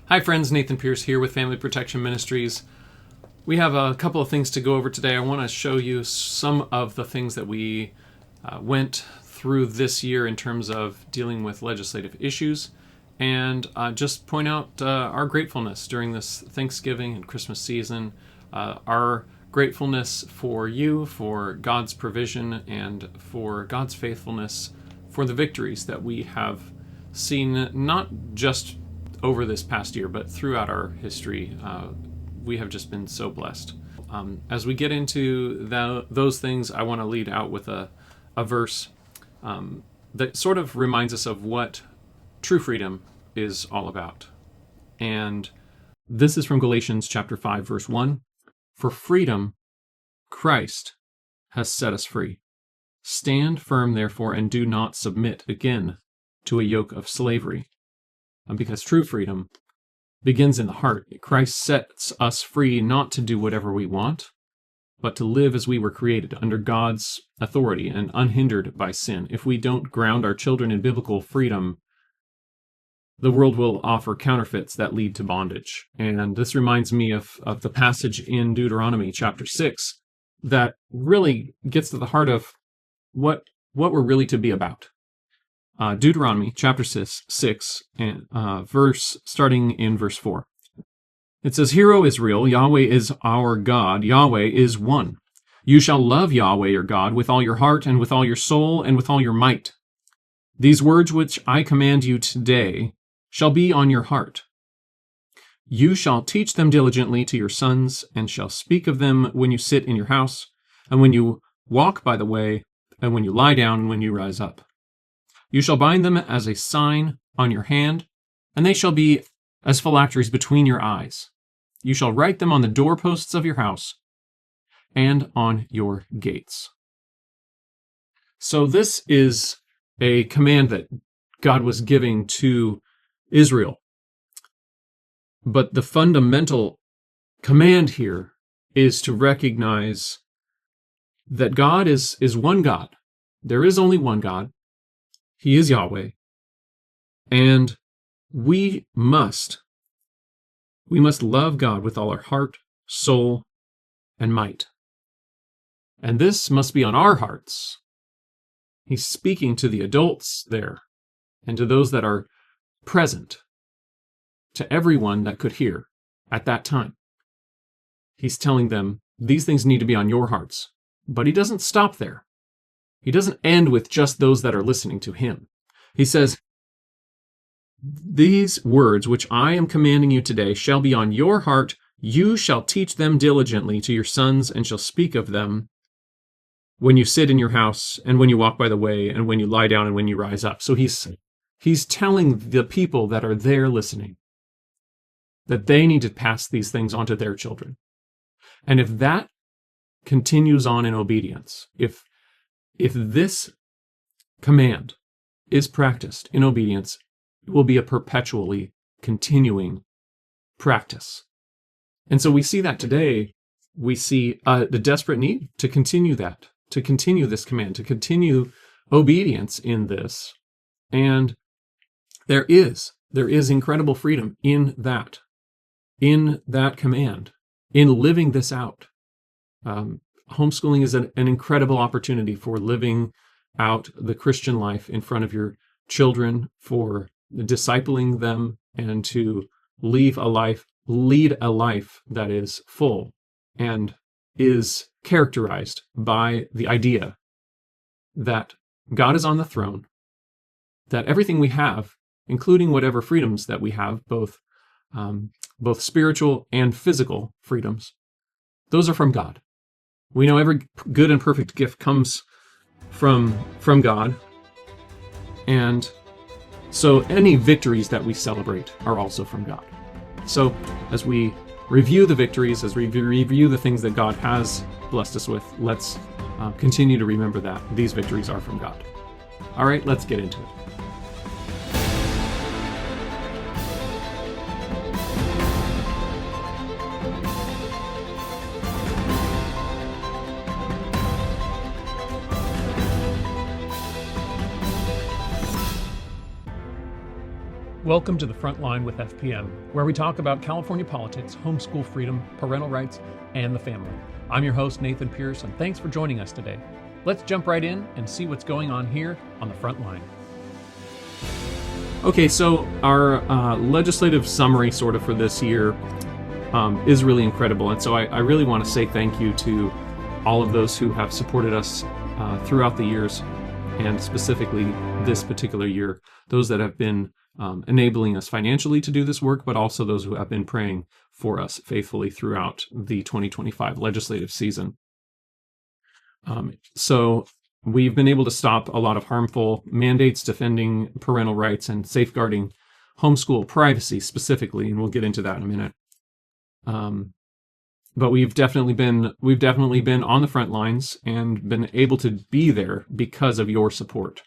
Hi friends, Nathan Pierce here with Family Protection Ministries. We have a couple of things to go over today. I want to show you some of the things that we went through this year in terms of dealing with legislative issues, and just point out our gratefulness during this Thanksgiving and Christmas season, our gratefulness for you, for God's provision, and for God's faithfulness, for the victories that we have seen, not just over this past year, but throughout our history. We have just been so blessed. As we get into those things, I want to lead out with a verse that sort of reminds us of what true freedom is all about. And this is from Galatians chapter 5, verse 1. For freedom, Christ has set us free. Stand firm, therefore, and do not submit again to a yoke of slavery. Because true freedom begins in the heart. Christ sets us free not to do whatever we want, but to live as we were created, under God's authority and unhindered by sin. If we don't ground our children in biblical freedom, the world will offer counterfeits that lead to bondage. And this reminds me of the passage in Deuteronomy chapter 6 that really gets to the heart of what we're really to be about. Deuteronomy chapter 6, starting in verse 4. It says, "Hear, O Israel, Yahweh is our God, Yahweh is one. You shall love Yahweh your God with all your heart and with all your soul and with all your might. These words which I command you today shall be on your heart. You shall teach them diligently to your sons, and shall speak of them when you sit in your house, and when you walk by the way, and when you lie down, and when you rise up. You shall bind them as a sign on your hand, and they shall be as phylacteries between your eyes. You shall write them on the doorposts of your house and on your gates." So this is a command that God was giving to Israel. But the fundamental command here is to recognize that God is one God. There is only one God. He is Yahweh, and we must love God with all our heart, soul, and might. And this must be on our hearts. He's speaking to the adults there, and to those that are present, to everyone that could hear at that time. He's telling them these things need to be on your hearts, but he doesn't stop there. He doesn't end with just those that are listening to him. He says, "These words which I am commanding you today shall be on your heart. You shall teach them diligently to your sons, and shall speak of them when you sit in your house, and when you walk by the way, and when you lie down, and when you rise up." So he's telling the people that are there listening that they need to pass these things on to their children. And if that continues on in obedience, if this command is practiced in obedience, it will be a perpetually continuing practice. And so we see that today. We see the desperate need to continue that, to continue this command, to continue obedience in this. And there is incredible freedom in that command, in living this out. Homeschooling is an incredible opportunity for living out the Christian life in front of your children, for discipling them, and to lead a life that is full and is characterized by the idea that God is on the throne, that everything we have, including whatever freedoms that we have, both spiritual and physical freedoms, those are from God. We know every good and perfect gift comes from God. And so any victories that we celebrate are also from God. So as we review the victories, as we review the things that God has blessed us with, let's continue to remember that these victories are from God. All right, let's get into it. Welcome to the Frontline with FPM, where we talk about California politics, homeschool freedom, parental rights, and the family. I'm your host, Nathan Pierce, and thanks for joining us today. Let's jump right in and see what's going on here on the front line. Okay, so our legislative summary sort of for this year is really incredible. And so I really want to say thank you to all of those who have supported us throughout the years, and specifically this particular year, those that have been enabling us financially to do this work, but also those who have been praying for us faithfully throughout the 2025 legislative season. So we've been able to stop a lot of harmful mandates defending parental rights and safeguarding homeschool privacy specifically, and we'll get into that in a minute. But we've definitely been on the front lines and been able to be there because of your support.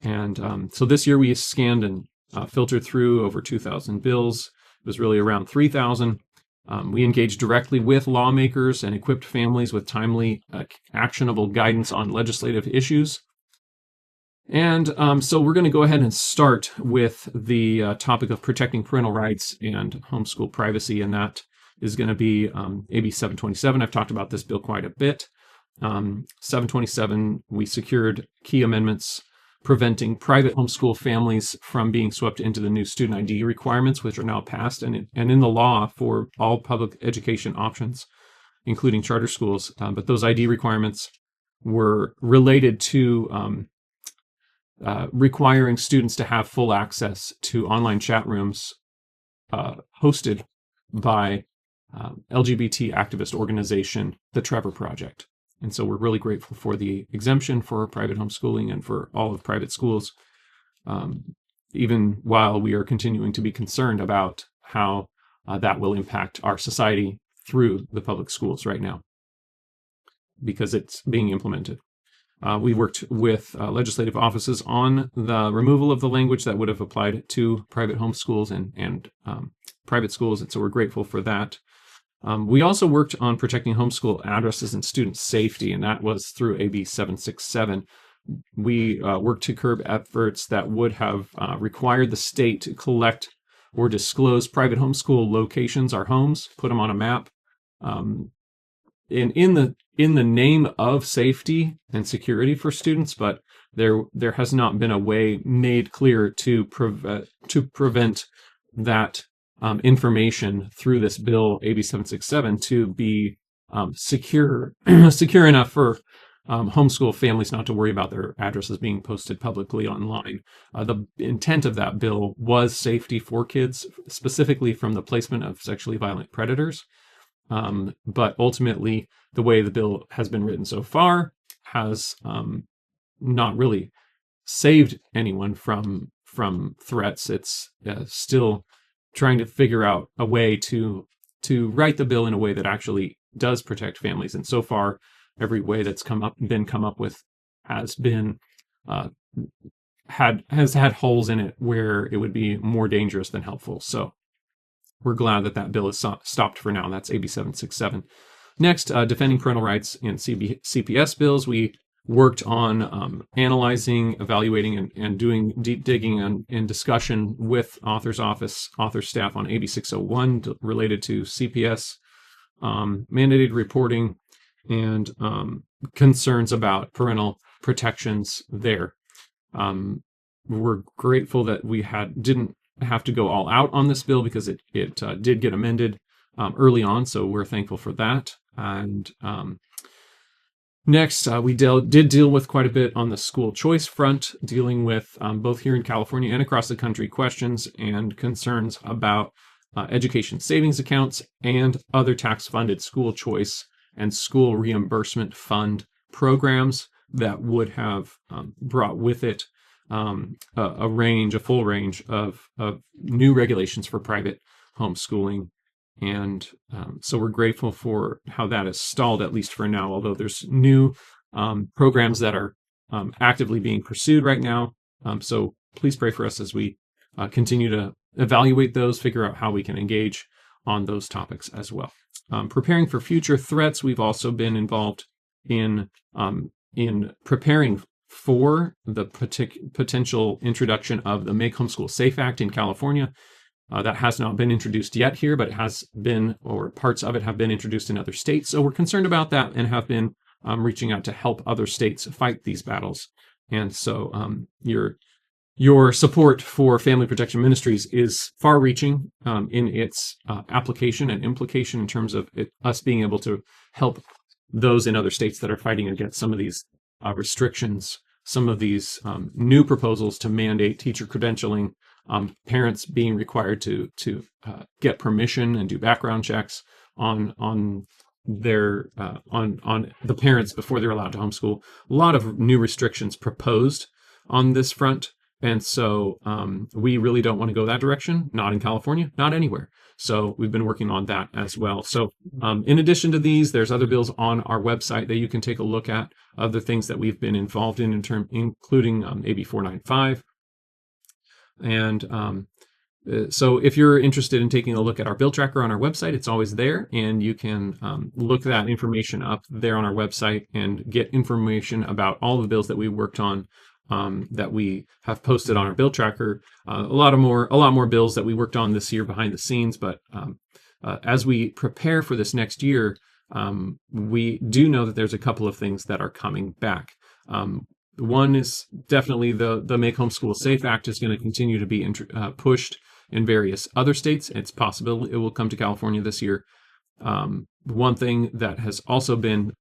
And so this year we scanned and filtered through over 2,000 bills. It was really around 3,000. We engaged directly with lawmakers and equipped families with timely, actionable guidance on legislative issues. And so we're going to go ahead and start with the topic of protecting parental rights and homeschool privacy, and that is going to be AB 727. I've talked about this bill quite a bit. 727, we secured key amendments preventing private homeschool families from being swept into the new student ID requirements, which are now passed and in the law for all public education options, including charter schools. But those ID requirements were related to requiring students to have full access to online chat rooms hosted by LGBT activist organization, the Trevor Project. And so we're really grateful for the exemption for private homeschooling and for all of private schools, even while we are continuing to be concerned about how that will impact our society through the public schools right now, because it's being implemented. We worked with legislative offices on the removal of the language that would have applied to private homeschools and private schools, and so we're grateful for that. We also worked on protecting homeschool addresses and student safety, and that was through AB 767. We worked to curb efforts that would have required the state to collect or disclose private homeschool locations, our homes, put them on a map. In the name of safety and security for students, but there has not been a way made clear to prevent that information through this bill, AB 767, to be secure enough for homeschool families not to worry about their addresses being posted publicly online. The intent of that bill was safety for kids, specifically from the placement of sexually violent predators. But ultimately, the way the bill has been written so far has not really saved anyone from threats. It's still trying to figure out a way to write the bill in a way that actually does protect families. And so far, every way that's come up with has been has had holes in it where it would be more dangerous than helpful. So we're glad that bill is stopped for now. That's AB 767. Next, defending parental rights in CPS bills. We worked on analyzing, evaluating, and doing deep digging and discussion with author staff on AB 601 related to CPS, mandated reporting, and concerns about parental protections there. We're grateful that we didn't have to go all out on this bill because it did get amended early on, so we're thankful for that. And next, we did deal with quite a bit on the school choice front, dealing with both here in California and across the country questions and concerns about education savings accounts and other tax-funded school choice and school reimbursement fund programs that would have brought with it a full range of new regulations for private homeschooling. And so we're grateful for how that is stalled, at least for now, although there's new programs that are actively being pursued right now. So please pray for us as we continue to evaluate those, figure out how we can engage on those topics as well. Preparing for future threats, we've also been involved in preparing for the potential introduction of the Make Homeschool Safe Act in California. That has not been introduced yet here, but it has been, or parts of it have been introduced in other states. So we're concerned about that and have been reaching out to help other states fight these battles. And so your support for Family Protection Ministries is far-reaching in its application and implication in terms of us being able to help those in other states that are fighting against some of these restrictions, some of these new proposals to mandate teacher credentialing, parents being required to get permission and do background checks on their on the parents before they're allowed to homeschool. A lot of new restrictions proposed on this front, and so we really don't want to go that direction. Not in California, not anywhere. So we've been working on that as well. So in addition to these, there's other bills on our website that you can take a look at. Other things that we've been involved in including AB 495. And so if you're interested in taking a look at our bill tracker on our website, it's always there, and you can look that information up there on our website and get information about all the bills that we worked on that we have posted on our bill tracker. A lot more bills that we worked on this year behind the scenes, but as we prepare for this next year, we do know that there's a couple of things that are coming back. One is definitely the Make Homeschool Safe Act is going to continue to be pushed in various other states. It's possible it will come to California this year. One thing that has also been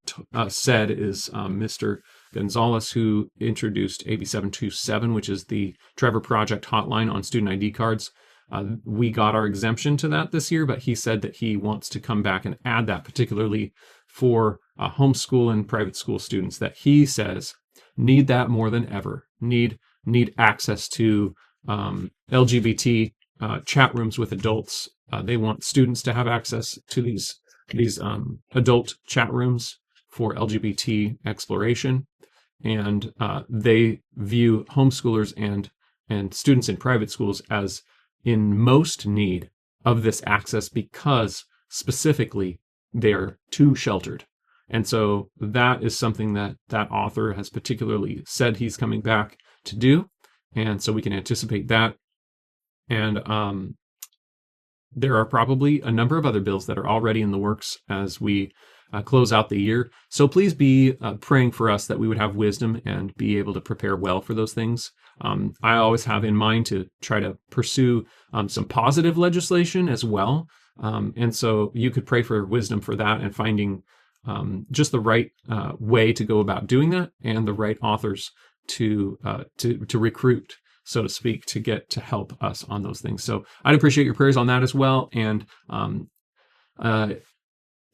said is Mr. Gonzalez, who introduced AB 727, which is the Trevor Project hotline on student ID cards. We got our exemption to that this year, but he said that he wants to come back and add that, particularly for homeschool and private school students, that he says need that more than ever, need access to LGBT chat rooms with adults. They want students to have access to these adult chat rooms for LGBT exploration. And they view homeschoolers and students in private schools as in most need of this access because specifically they're too sheltered. And so that is something that author has particularly said he's coming back to do. And so we can anticipate that. And there are probably a number of other bills that are already in the works as we close out the year. So please be praying for us that we would have wisdom and be able to prepare well for those things. I always have in mind to try to pursue some positive legislation as well. And so you could pray for wisdom for that and finding just the right way to go about doing that and the right authors to recruit, so to speak, to get to help us on those things. So I'd appreciate your prayers on that as well. And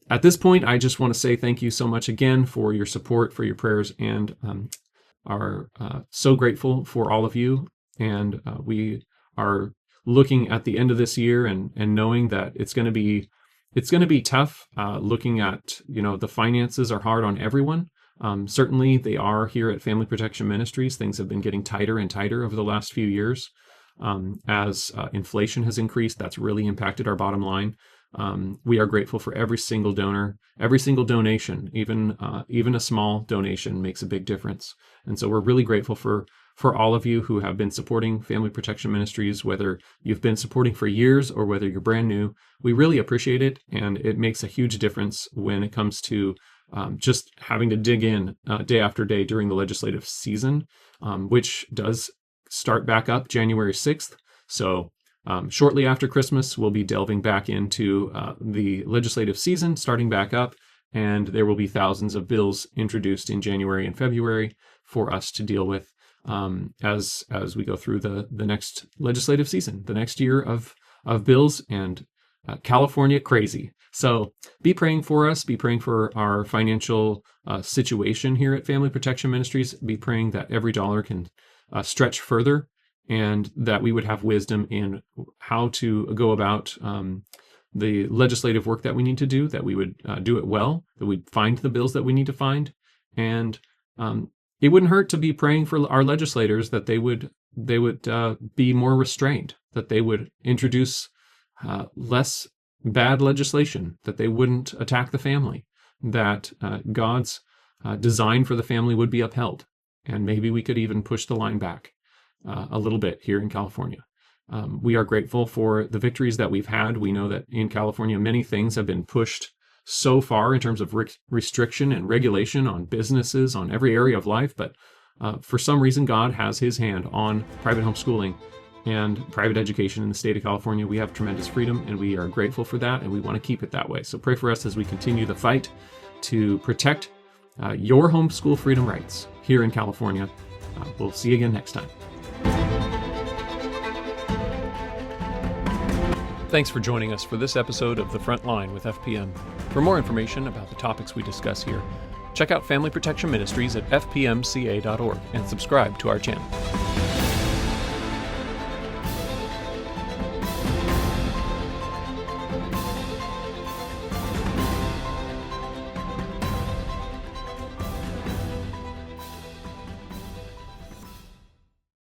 at this point, I just want to say thank you so much again for your support, for your prayers, and are so grateful for all of you. And we are looking at the end of this year and knowing that it's going to be tough. Looking at, the finances are hard on everyone. Certainly they are here at Family Protection Ministries. Things have been getting tighter and tighter over the last few years. As inflation has increased, that's really impacted our bottom line. We are grateful for every single donor, every single donation, even a small donation makes a big difference. And so we're really grateful for all of you who have been supporting Family Protection Ministries, whether you've been supporting for years or whether you're brand new. We really appreciate it, and it makes a huge difference when it comes to just having to dig in day after day during the legislative season, which does start back up January 6th. So shortly after Christmas, we'll be delving back into the legislative season, starting back up, and there will be thousands of bills introduced in January and February for us to deal with as we go through the next legislative season, the next year of bills, and California crazy. So be praying for us, be praying for our financial situation here at Family Protection Ministries, be praying that every dollar can stretch further, and that we would have wisdom in how to go about the legislative work that we need to do, that we would do it well, that we'd find the bills that we need to find. And it wouldn't hurt to be praying for our legislators that they would be more restrained, that they would introduce less bad legislation, that they wouldn't attack the family, that God's design for the family would be upheld. and maybe we could even push the line back a little bit here in California. We are grateful for the victories that we've had. We know that in California, many things have been pushed so far in terms of restriction and regulation on businesses, on every area of life. But for some reason, God has his hand on private homeschooling and private education in the state of California. We have tremendous freedom, and we are grateful for that, and we want to keep it that way. So pray for us as we continue the fight to protect your homeschool freedom rights here in California. We'll see you again next time. Thanks for joining us for this episode of The Front Line with FPM. For more information about the topics we discuss here, check out Family Protection Ministries at fpmca.org and subscribe to our channel.